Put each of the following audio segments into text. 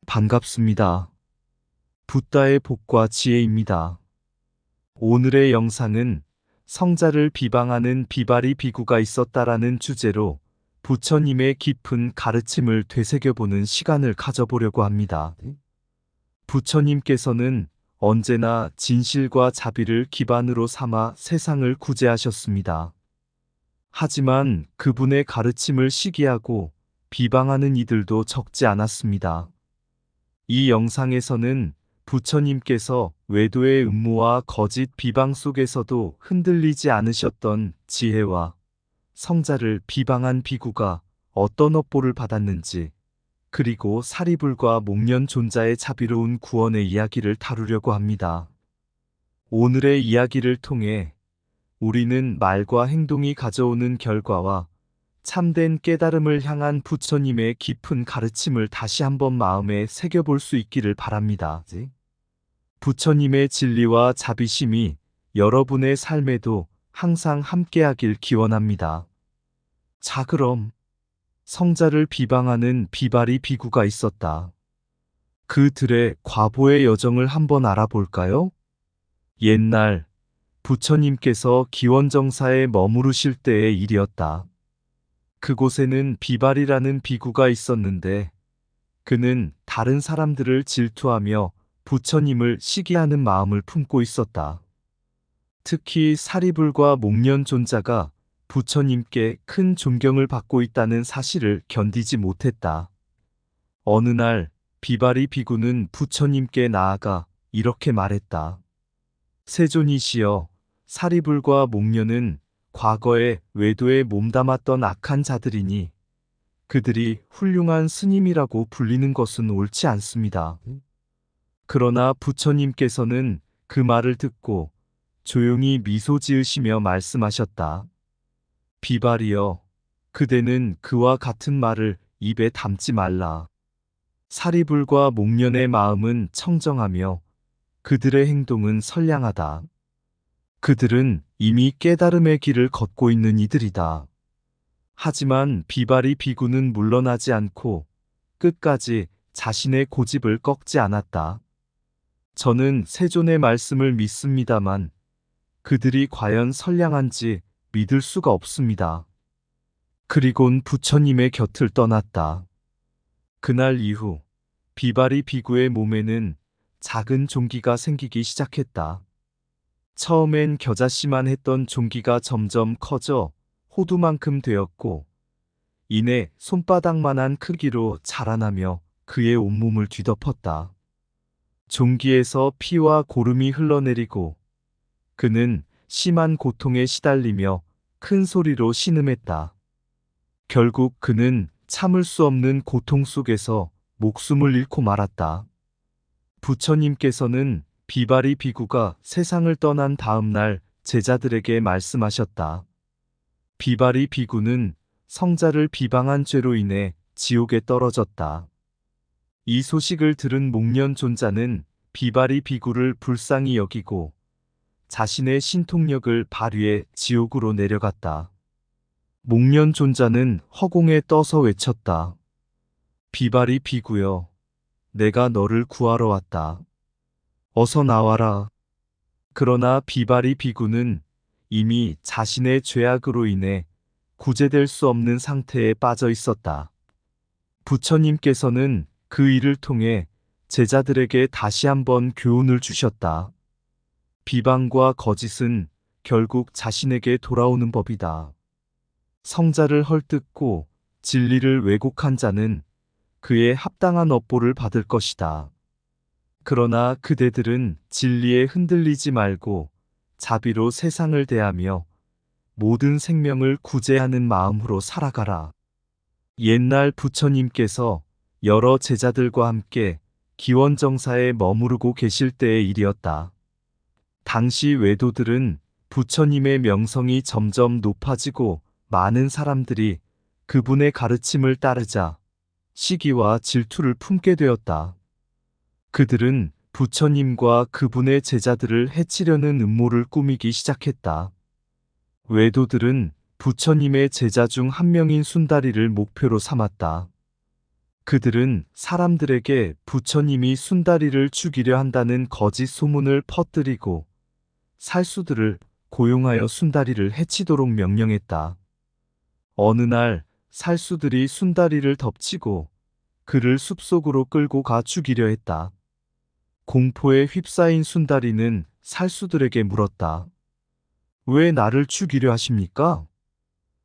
반갑습니다. 붓다의 복과 지혜입니다. 오늘의 영상은 성자를 비방하는 비바리 비구가 있었다라는 주제로 부처님의 깊은 가르침을 되새겨보는 시간을 가져보려고 합니다. 부처님께서는 언제나 진실과 자비를 기반으로 삼아 세상을 구제하셨습니다. 하지만 그분의 가르침을 시기하고 비방하는 이들도 적지 않았습니다. 이 영상에서는 부처님께서 외도의 음모와 거짓 비방 속에서도 흔들리지 않으셨던 지혜와 성자를 비방한 비구가 어떤 업보를 받았는지, 그리고 사리불과 목련존자의 자비로운 구원의 이야기를 다루려고 합니다. 오늘의 이야기를 통해 우리는 말과 행동이 가져오는 결과와 참된 깨달음을 향한 부처님의 깊은 가르침을 다시 한번 마음에 새겨볼 수 있기를 바랍니다. 부처님의 진리와 자비심이 여러분의 삶에도 항상 함께하길 기원합니다. 자, 그럼 성자를 비방하는 비바리 비구가 있었다. 그들의 과보의 여정을 한번 알아볼까요? 옛날 부처님께서 기원정사에 머무르실 때의 일이었다. 그곳에는 비발이라는 비구가 있었는데 그는 다른 사람들을 질투하며 부처님을 시기하는 마음을 품고 있었다. 특히 사리불과 목련존자가 부처님께 큰 존경을 받고 있다는 사실을 견디지 못했다. 어느 날 비발이 비구는 부처님께 나아가 이렇게 말했다. 세존이시여, 사리불과 목련은 과거에 외도에 몸담았던 악한 자들이니 그들이 훌륭한 스님이라고 불리는 것은 옳지 않습니다. 그러나 부처님께서는 그 말을 듣고 조용히 미소 지으시며 말씀하셨다. 비발이여, 그대는 그와 같은 말을 입에 담지 말라. 사리불과 목련의 마음은 청정하며 그들의 행동은 선량하다. 그들은 이미 깨달음의 길을 걷고 있는 이들이다. 하지만 비바리 비구는 물러나지 않고 끝까지 자신의 고집을 꺾지 않았다. 저는 세존의 말씀을 믿습니다만 그들이 과연 선량한지 믿을 수가 없습니다. 그리곤 부처님의 곁을 떠났다. 그날 이후 비바리 비구의 몸에는 작은 종기가 생기기 시작했다. 처음엔 겨자씨만 했던 종기가 점점 커져 호두만큼 되었고 이내 손바닥만한 크기로 자라나며 그의 온몸을 뒤덮었다. 종기에서 피와 고름이 흘러내리고 그는 심한 고통에 시달리며 큰 소리로 신음했다. 결국 그는 참을 수 없는 고통 속에서 목숨을 잃고 말았다. 부처님께서는 비바리 비구가 세상을 떠난 다음 날 제자들에게 말씀하셨다. 비바리 비구는 성자를 비방한 죄로 인해 지옥에 떨어졌다. 이 소식을 들은 목련존자는 비바리 비구를 불쌍히 여기고 자신의 신통력을 발휘해 지옥으로 내려갔다. 목련존자는 허공에 떠서 외쳤다. 비바리 비구여, 내가 너를 구하러 왔다. 어서 나와라. 그러나 비바리 비구는 이미 자신의 죄악으로 인해 구제될 수 없는 상태에 빠져 있었다. 부처님께서는 그 일을 통해 제자들에게 다시 한번 교훈을 주셨다. 비방과 거짓은 결국 자신에게 돌아오는 법이다. 성자를 헐뜯고 진리를 왜곡한 자는 그에 합당한 업보를 받을 것이다. 그러나 그대들은 진리에 흔들리지 말고 자비로 세상을 대하며 모든 생명을 구제하는 마음으로 살아가라. 옛날 부처님께서 여러 제자들과 함께 기원정사에 머무르고 계실 때의 일이었다. 당시 외도들은 부처님의 명성이 점점 높아지고 많은 사람들이 그분의 가르침을 따르자 시기와 질투를 품게 되었다. 그들은 부처님과 그분의 제자들을 해치려는 음모를 꾸미기 시작했다. 외도들은 부처님의 제자 중 한 명인 순다리를 목표로 삼았다. 그들은 사람들에게 부처님이 순다리를 죽이려 한다는 거짓 소문을 퍼뜨리고 살수들을 고용하여 순다리를 해치도록 명령했다. 어느 날 살수들이 순다리를 덮치고 그를 숲속으로 끌고 가 죽이려 했다. 공포에 휩싸인 순다리는 살수들에게 물었다. 왜 나를 죽이려 하십니까?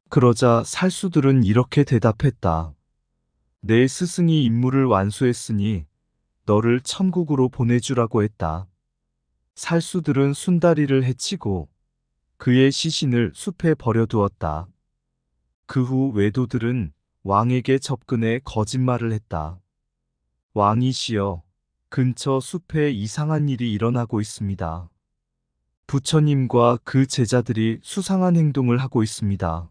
그러자 살수들은 이렇게 대답했다. 내 스승이 임무를 완수했으니 너를 천국으로 보내주라고 했다. 살수들은 순다리를 해치고 그의 시신을 숲에 버려두었다. 그 후 외도들은 왕에게 접근해 거짓말을 했다. 왕이시여, 근처 숲에 이상한 일이 일어나고 있습니다. 부처님과 그 제자들이 수상한 행동을 하고 있습니다.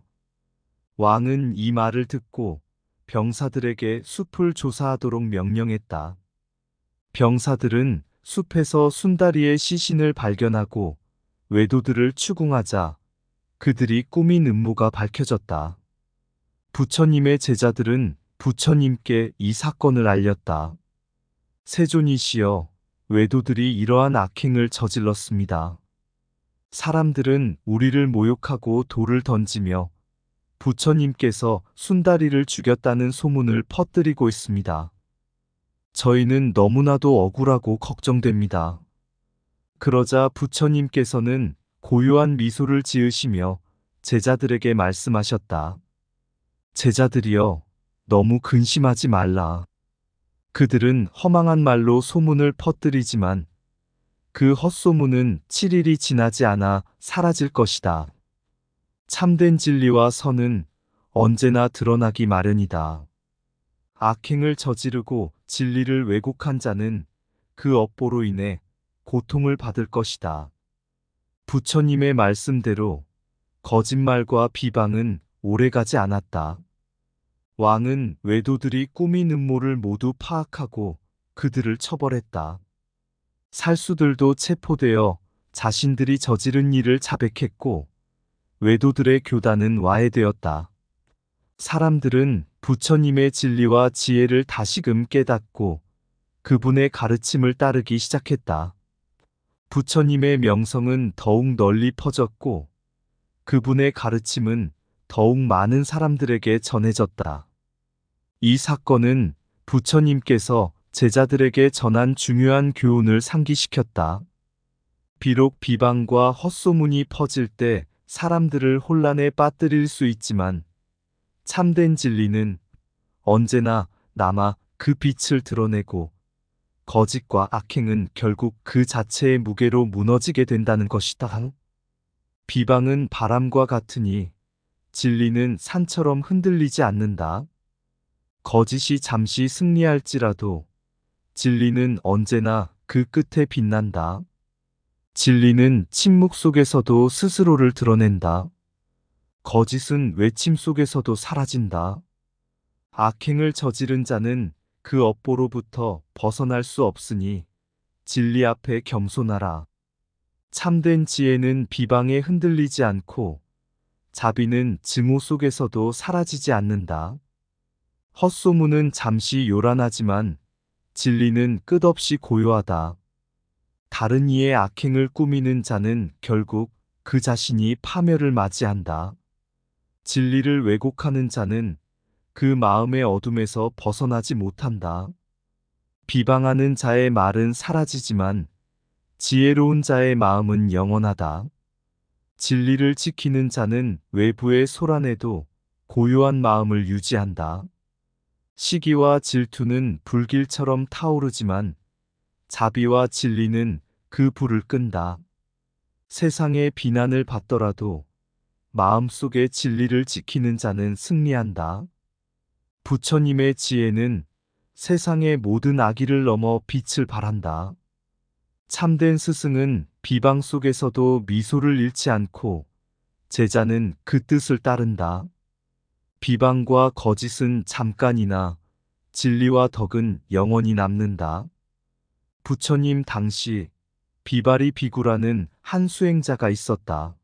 왕은 이 말을 듣고 병사들에게 숲을 조사하도록 명령했다. 병사들은 숲에서 순다리의 시신을 발견하고 외도들을 추궁하자 그들이 꾸민 음모가 밝혀졌다. 부처님의 제자들은 부처님께 이 사건을 알렸다. 세존이시여, 외도들이 이러한 악행을 저질렀습니다. 사람들은 우리를 모욕하고 돌을 던지며 부처님께서 순다리를 죽였다는 소문을 퍼뜨리고 있습니다. 저희는 너무나도 억울하고 걱정됩니다. 그러자 부처님께서는 고요한 미소를 지으시며 제자들에게 말씀하셨다. 제자들이여, 너무 근심하지 말라. 그들은 허망한 말로 소문을 퍼뜨리지만 그 헛소문은 7일이 지나지 않아 사라질 것이다. 참된 진리와 선은 언제나 드러나기 마련이다. 악행을 저지르고 진리를 왜곡한 자는 그 업보로 인해 고통을 받을 것이다. 부처님의 말씀대로 거짓말과 비방은 오래가지 않았다. 왕은 외도들이 꾸민 음모를 모두 파악하고 그들을 처벌했다. 살수들도 체포되어 자신들이 저지른 일을 자백했고 외도들의 교단은 와해되었다. 사람들은 부처님의 진리와 지혜를 다시금 깨닫고 그분의 가르침을 따르기 시작했다. 부처님의 명성은 더욱 널리 퍼졌고 그분의 가르침은 더욱 많은 사람들에게 전해졌다. 이 사건은 부처님께서 제자들에게 전한 중요한 교훈을 상기시켰다. 비록 비방과 헛소문이 퍼질 때 사람들을 혼란에 빠뜨릴 수 있지만 참된 진리는 언제나 남아 그 빛을 드러내고 거짓과 악행은 결국 그 자체의 무게로 무너지게 된다는 것이다. 비방은 바람과 같으니 진리는 산처럼 흔들리지 않는다. 거짓이 잠시 승리할지라도 진리는 언제나 그 끝에 빛난다. 진리는 침묵 속에서도 스스로를 드러낸다. 거짓은 외침 속에서도 사라진다. 악행을 저지른 자는 그 업보로부터 벗어날 수 없으니 진리 앞에 겸손하라. 참된 지혜는 비방에 흔들리지 않고 자비는 증오 속에서도 사라지지 않는다. 헛소문은 잠시 요란하지만 진리는 끝없이 고요하다. 다른 이의 악행을 꾸미는 자는 결국 그 자신이 파멸을 맞이한다. 진리를 왜곡하는 자는 그 마음의 어둠에서 벗어나지 못한다. 비방하는 자의 말은 사라지지만 지혜로운 자의 마음은 영원하다. 진리를 지키는 자는 외부의 소란에도 고요한 마음을 유지한다. 시기와 질투는 불길처럼 타오르지만 자비와 진리는 그 불을 끈다. 세상의 비난을 받더라도 마음속의 진리를 지키는 자는 승리한다. 부처님의 지혜는 세상의 모든 악의를 넘어 빛을 발한다. 참된 스승은 비방 속에서도 미소를 잃지 않고 제자는 그 뜻을 따른다. 비방과 거짓은 잠깐이나 진리와 덕은 영원히 남는다. 부처님 당시 비바리 비구라는 한 수행자가 있었다.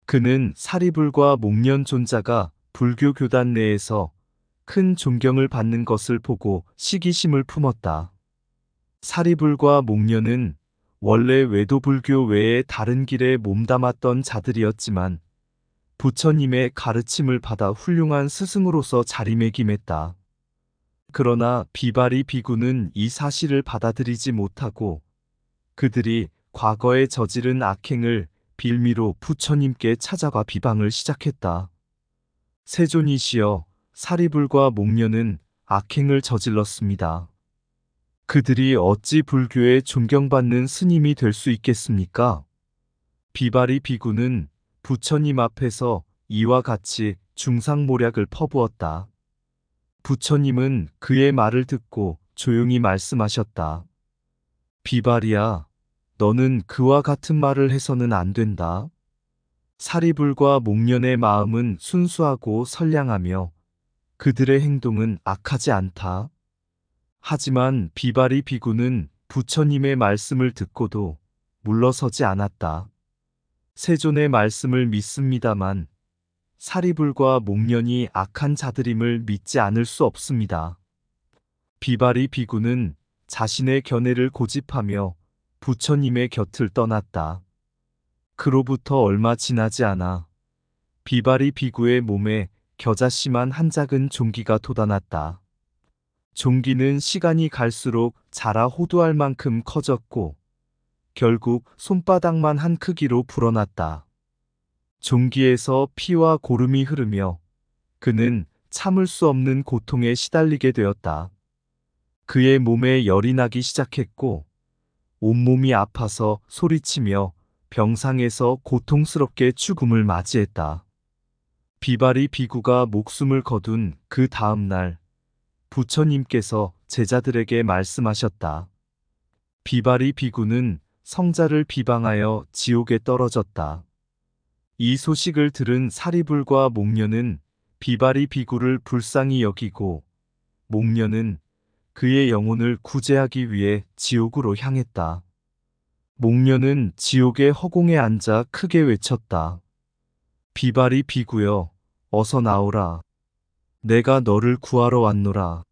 그는 사리불과 목련 존자가 불교 교단 내에서 큰 존경을 받는 것을 보고 시기심을 품었다. 사리불과 목련은 원래 외도불교 외에 다른 길에 몸담았던 자들이었지만 부처님의 가르침을 받아 훌륭한 스승으로서 자리매김했다. 그러나 비바리 비구는 이 사실을 받아들이지 못하고 그들이 과거에 저지른 악행을 빌미로 부처님께 찾아가 비방을 시작했다. 세존이시여, 사리불과 목련은 악행을 저질렀습니다. 그들이 어찌 불교에 존경받는 스님이 될 수 있겠습니까? 비바리 비구는 부처님 앞에서 이와 같이 중상모략을 퍼부었다. 부처님은 그의 말을 듣고 조용히 말씀하셨다. 비바리야, 너는 그와 같은 말을 해서는 안 된다. 사리불과 목련의 마음은 순수하고 선량하며 그들의 행동은 악하지 않다. 하지만 비바리 비구는 부처님의 말씀을 듣고도 물러서지 않았다. 세존의 말씀을 믿습니다만 사리불과 목련이 악한 자들임을 믿지 않을 수 없습니다. 비바리 비구는 자신의 견해를 고집하며 부처님의 곁을 떠났다. 그로부터 얼마 지나지 않아 비바리 비구의 몸에 겨자씨만 한 작은 종기가 돋아났다. 종기는 시간이 갈수록 자라 호두알 만큼 커졌고 결국 손바닥만 한 크기로 불어났다. 종기에서 피와 고름이 흐르며 그는 참을 수 없는 고통에 시달리게 되었다. 그의 몸에 열이 나기 시작했고 온몸이 아파서 소리치며 병상에서 고통스럽게 죽음을 맞이했다. 비바리 비구가 목숨을 거둔 그 다음 날 부처님께서 제자들에게 말씀하셨다. 비바리 비구는 성자를 비방하여 지옥에 떨어졌다. 이 소식을 들은 사리불과 목련은 비바리 비구를 불쌍히 여기고 목련은 그의 영혼을 구제하기 위해 지옥으로 향했다. 목련은 지옥의 허공에 앉아 크게 외쳤다. 비바리 비구여, 어서 나오라. 내가 너를 구하러 왔노라.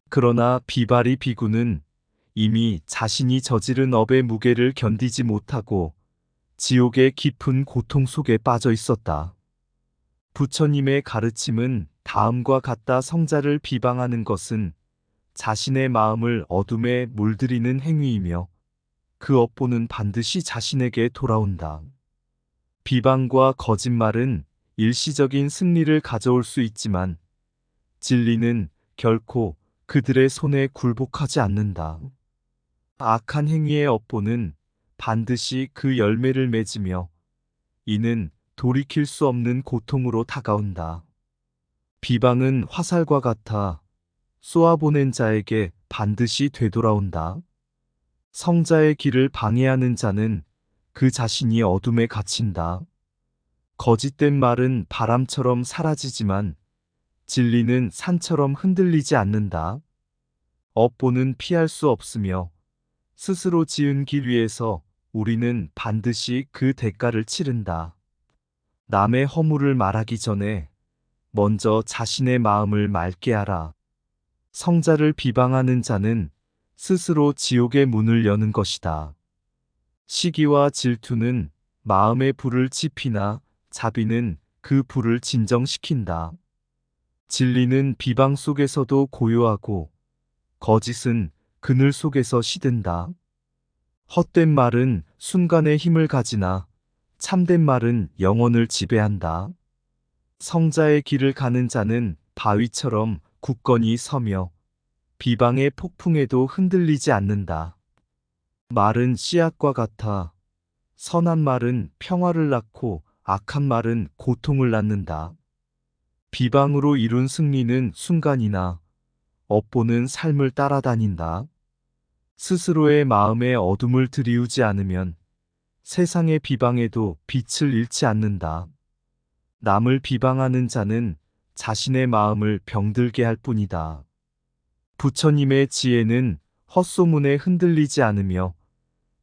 그러나 비바리 비구는 이미 자신이 저지른 업의 무게를 견디지 못하고 지옥의 깊은 고통 속에 빠져 있었다. 부처님의 가르침은 다음과 같다. 성자를 비방하는 것은 자신의 마음을 어둠에 물들이는 행위이며 그 업보는 반드시 자신에게 돌아온다. 비방과 거짓말은 일시적인 승리를 가져올 수 있지만 진리는 결코 그들의 손에 굴복하지 않는다. 악한 행위의 업보는 반드시 그 열매를 맺으며 이는 돌이킬 수 없는 고통으로 다가온다. 비방은 화살과 같아 쏘아보낸 자에게 반드시 되돌아온다. 성자의 길을 방해하는 자는 그 자신이 어둠에 갇힌다. 거짓된 말은 바람처럼 사라지지만 진리는 산처럼 흔들리지 않는다. 업보는 피할 수 없으며 스스로 지은 길 위에서 우리는 반드시 그 대가를 치른다. 남의 허물을 말하기 전에 먼저 자신의 마음을 맑게 하라. 성자를 비방하는 자는 스스로 지옥의 문을 여는 것이다. 시기와 질투는 마음의 불을 지피나 자비는 그 불을 진정시킨다. 진리는 비방 속에서도 고요하고 거짓은 그늘 속에서 시든다. 헛된 말은 순간의 힘을 가지나 참된 말은 영혼을 지배한다. 성자의 길을 가는 자는 바위처럼 굳건히 서며 비방의 폭풍에도 흔들리지 않는다. 말은 씨앗과 같아 선한 말은 평화를 낳고 악한 말은 고통을 낳는다. 비방으로 이룬 승리는 순간이나 업보는 삶을 따라다닌다. 스스로의 마음에 어둠을 들이우지 않으면 세상의 비방에도 빛을 잃지 않는다. 남을 비방하는 자는 자신의 마음을 병들게 할 뿐이다. 부처님의 지혜는 헛소문에 흔들리지 않으며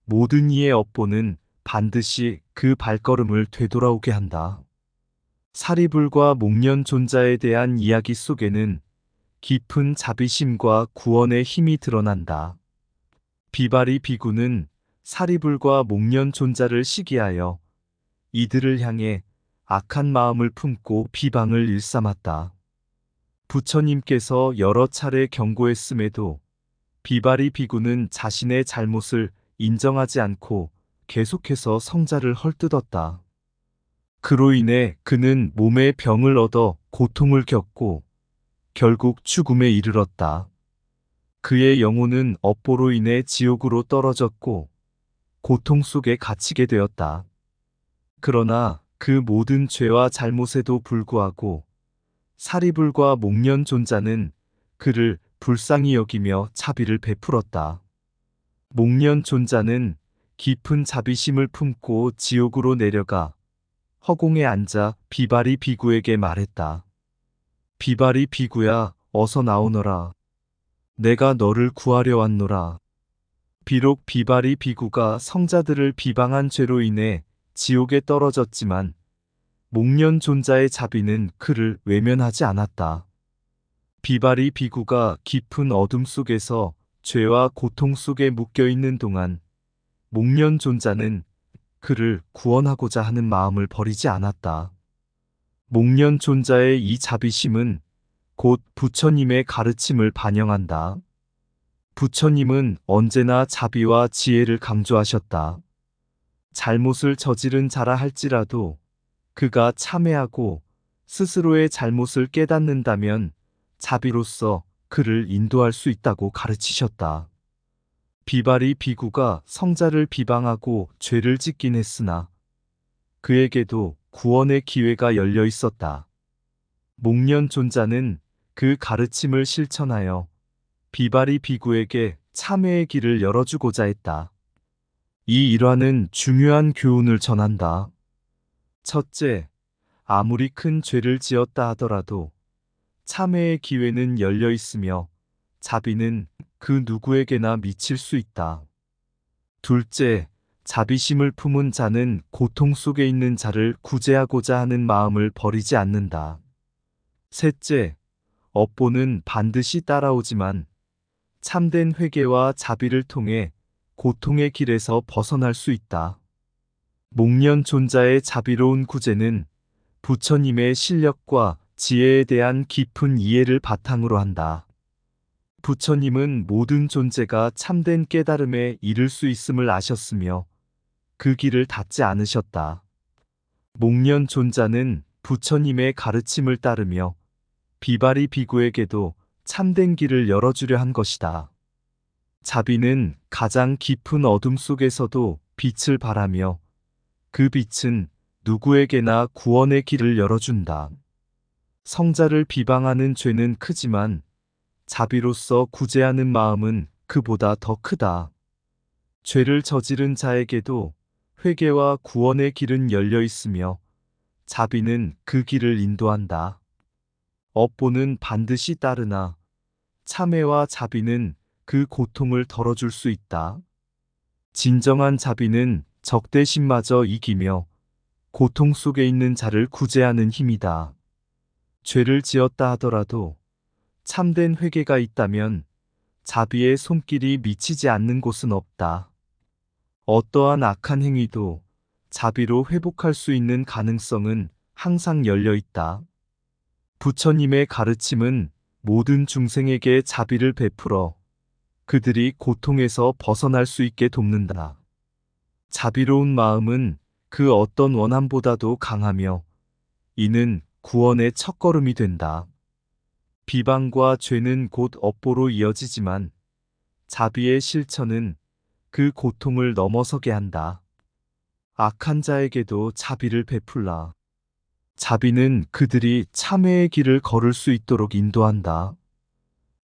모든 이의 업보는 반드시 그 발걸음을 되돌아오게 한다. 사리불과 목련 존자에 대한 이야기 속에는 깊은 자비심과 구원의 힘이 드러난다. 비바리 비구는 사리불과 목련 존자를 시기하여 이들을 향해 악한 마음을 품고 비방을 일삼았다. 부처님께서 여러 차례 경고했음에도 비바리 비구는 자신의 잘못을 인정하지 않고 계속해서 성자를 헐뜯었다. 그로 인해 그는 몸에 병을 얻어 고통을 겪고 결국 죽음에 이르렀다. 그의 영혼은 업보로 인해 지옥으로 떨어졌고 고통 속에 갇히게 되었다. 그러나 그 모든 죄와 잘못에도 불구하고 사리불과 목련 존자는 그를 불쌍히 여기며 자비를 베풀었다. 목련 존자는 깊은 자비심을 품고 지옥으로 내려가 허공에 앉아 비바리 비구에게 말했다. 비바리 비구야, 어서 나오너라. 내가 너를 구하려 왔노라. 비록 비바리 비구가 성자들을 비방한 죄로 인해 지옥에 떨어졌지만 목련 존자의 자비는 그를 외면하지 않았다. 비바리 비구가 깊은 어둠 속에서 죄와 고통 속에 묶여 있는 동안 목련 존자는 그를 구원하고자 하는 마음을 버리지 않았다. 목련 존자의 이 자비심은 곧 부처님의 가르침을 반영한다. 부처님은 언제나 자비와 지혜를 강조하셨다. 잘못을 저지른 자라 할지라도 그가 참회하고 스스로의 잘못을 깨닫는다면 자비로서 그를 인도할 수 있다고 가르치셨다. 비바리 비구가 성자를 비방하고 죄를 짓긴 했으나 그에게도 구원의 기회가 열려 있었다. 목련 존자는 그 가르침을 실천하여 비바리 비구에게 참회의 길을 열어주고자 했다. 이 일화는 중요한 교훈을 전한다. 첫째, 아무리 큰 죄를 지었다 하더라도 참회의 기회는 열려 있으며 자비는 그 누구에게나 미칠 수 있다. 둘째, 자비심을 품은 자는 고통 속에 있는 자를 구제하고자 하는 마음을 버리지 않는다. 셋째, 업보는 반드시 따라오지만 참된 회개와 자비를 통해 고통의 길에서 벗어날 수 있다. 목련 존자의 자비로운 구제는 부처님의 실력과 지혜에 대한 깊은 이해를 바탕으로 한다. 부처님은 모든 존재가 참된 깨달음에 이를 수 있음을 아셨으며 그 길을 닫지 않으셨다. 목련 존자는 부처님의 가르침을 따르며 비바리 비구에게도 참된 길을 열어주려 한 것이다. 자비는 가장 깊은 어둠 속에서도 빛을 발하며 그 빛은 누구에게나 구원의 길을 열어준다. 성자를 비방하는 죄는 크지만 자비로서 구제하는 마음은 그보다 더 크다. 죄를 저지른 자에게도 회개와 구원의 길은 열려 있으며 자비는 그 길을 인도한다. 업보는 반드시 따르나 참회와 자비는 그 고통을 덜어줄 수 있다. 진정한 자비는 적대심마저 이기며 고통 속에 있는 자를 구제하는 힘이다. 죄를 지었다 하더라도 참된 회개가 있다면 자비의 손길이 미치지 않는 곳은 없다. 어떠한 악한 행위도 자비로 회복할 수 있는 가능성은 항상 열려 있다. 부처님의 가르침은 모든 중생에게 자비를 베풀어 그들이 고통에서 벗어날 수 있게 돕는다. 자비로운 마음은 그 어떤 원함보다도 강하며 이는 구원의 첫걸음이 된다. 비방과 죄는 곧 업보로 이어지지만 자비의 실천은 그 고통을 넘어서게 한다. 악한 자에게도 자비를 베풀라. 자비는 그들이 참회의 길을 걸을 수 있도록 인도한다.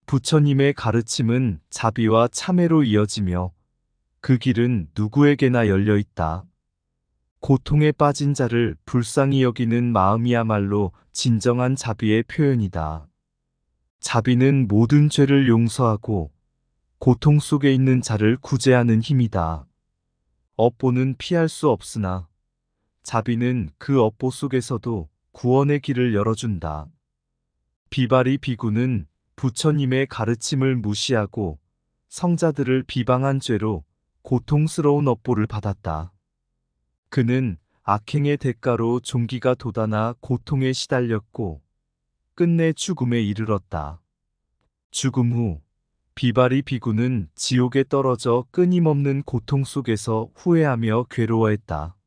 부처님의 가르침은 자비와 참회로 이어지며 그 길은 누구에게나 열려 있다. 고통에 빠진 자를 불쌍히 여기는 마음이야말로 진정한 자비의 표현이다. 자비는 모든 죄를 용서하고 고통 속에 있는 자를 구제하는 힘이다. 업보는 피할 수 없으나 자비는 그 업보 속에서도 구원의 길을 열어준다. 비바리 비구는 부처님의 가르침을 무시하고 성자들을 비방한 죄로 고통스러운 업보를 받았다. 그는 악행의 대가로 종기가 돋아나 고통에 시달렸고 끝내 죽음에 이르렀다. 죽음 후 비바리 비구는 지옥에 떨어져 끊임없는 고통 속에서 후회하며 괴로워했다.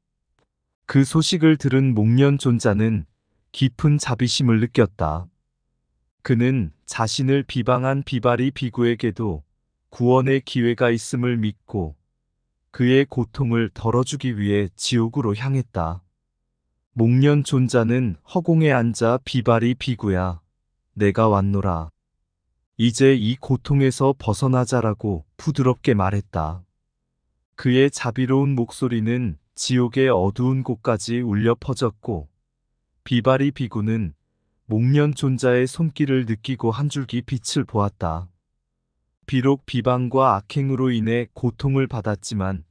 그 소식을 들은 목련존자는 깊은 자비심을 느꼈다. 그는 자신을 비방한 비바리 비구에게도 구원의 기회가 있음을 믿고 그의 고통을 덜어주기 위해 지옥으로 향했다. 목련존자는 허공에 앉아 비바리 비구야, 내가 왔노라. 이제 이 고통에서 벗어나자라고 부드럽게 말했다. 그의 자비로운 목소리는 지옥의 어두운 곳까지 울려 퍼졌고 비바리 비구는 목련존자의 손길을 느끼고 한 줄기 빛을 보았다. 비록 비방과 악행으로 인해 고통을 받았지만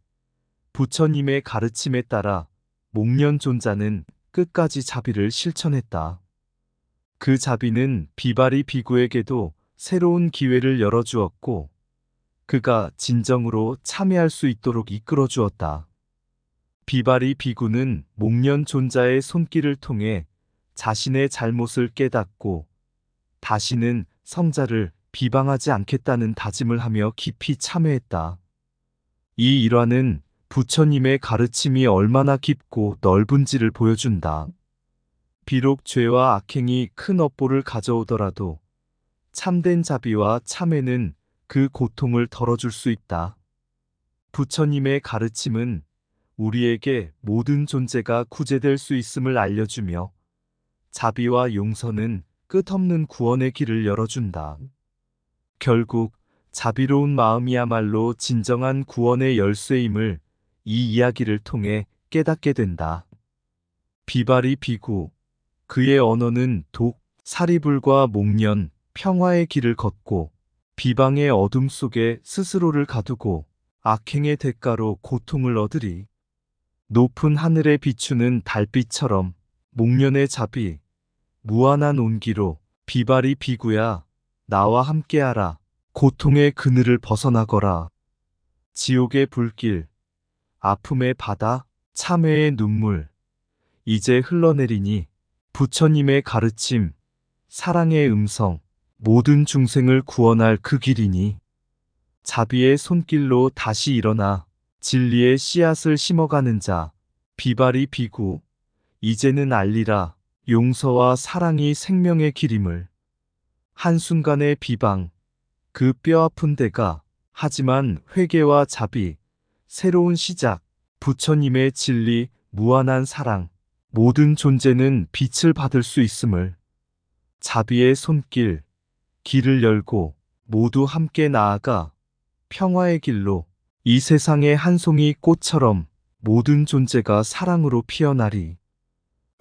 부처님의 가르침에 따라 목련존자는 끝까지 자비를 실천했다. 그 자비는 비바리 비구에게도 새로운 기회를 열어주었고 그가 진정으로 참여할 수 있도록 이끌어 주었다. 비바리 비구는 목련존자의 손길을 통해 자신의 잘못을 깨닫고 다시는 성자를 비방하지 않겠다는 다짐을 하며 깊이 참회했다. 이 일화는 부처님의 가르침이 얼마나 깊고 넓은지를 보여준다. 비록 죄와 악행이 큰 업보를 가져오더라도 참된 자비와 참회는 그 고통을 덜어줄 수 있다. 부처님의 가르침은 우리에게 모든 존재가 구제될 수 있음을 알려주며 자비와 용서는 끝없는 구원의 길을 열어준다. 결국 자비로운 마음이야말로 진정한 구원의 열쇠임을 이 이야기를 통해 깨닫게 된다. 비바리 비구, 그의 언어는 독, 사리불과 목련, 평화의 길을 걷고 비방의 어둠 속에 스스로를 가두고 악행의 대가로 고통을 얻으리. 높은 하늘에 비추는 달빛처럼 목련의 자비, 무한한 온기로 비바리 비구야, 나와 함께하라. 고통의 그늘을 벗어나거라. 지옥의 불길, 아픔의 바다, 참회의 눈물, 이제 흘러내리니 부처님의 가르침, 사랑의 음성, 모든 중생을 구원할 그 길이니 자비의 손길로 다시 일어나 진리의 씨앗을 심어가는 자, 비바리 비구, 이제는 알리라. 용서와 사랑이 생명의 길임을. 한순간의 비방, 그 뼈아픈 대가, 하지만 회개와 자비, 새로운 시작, 부처님의 진리, 무한한 사랑, 모든 존재는 빛을 받을 수 있음을. 자비의 손길, 길을 열고 모두 함께 나아가 평화의 길로 이 세상의 한 송이 꽃처럼 모든 존재가 사랑으로 피어나리.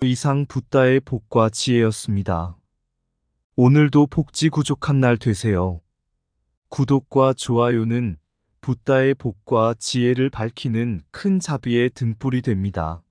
이상 붓다의 복과 지혜였습니다. 오늘도 복지구족한 날 되세요. 구독과 좋아요는 붓다의 복과 지혜를 밝히는 큰 자비의 등불이 됩니다.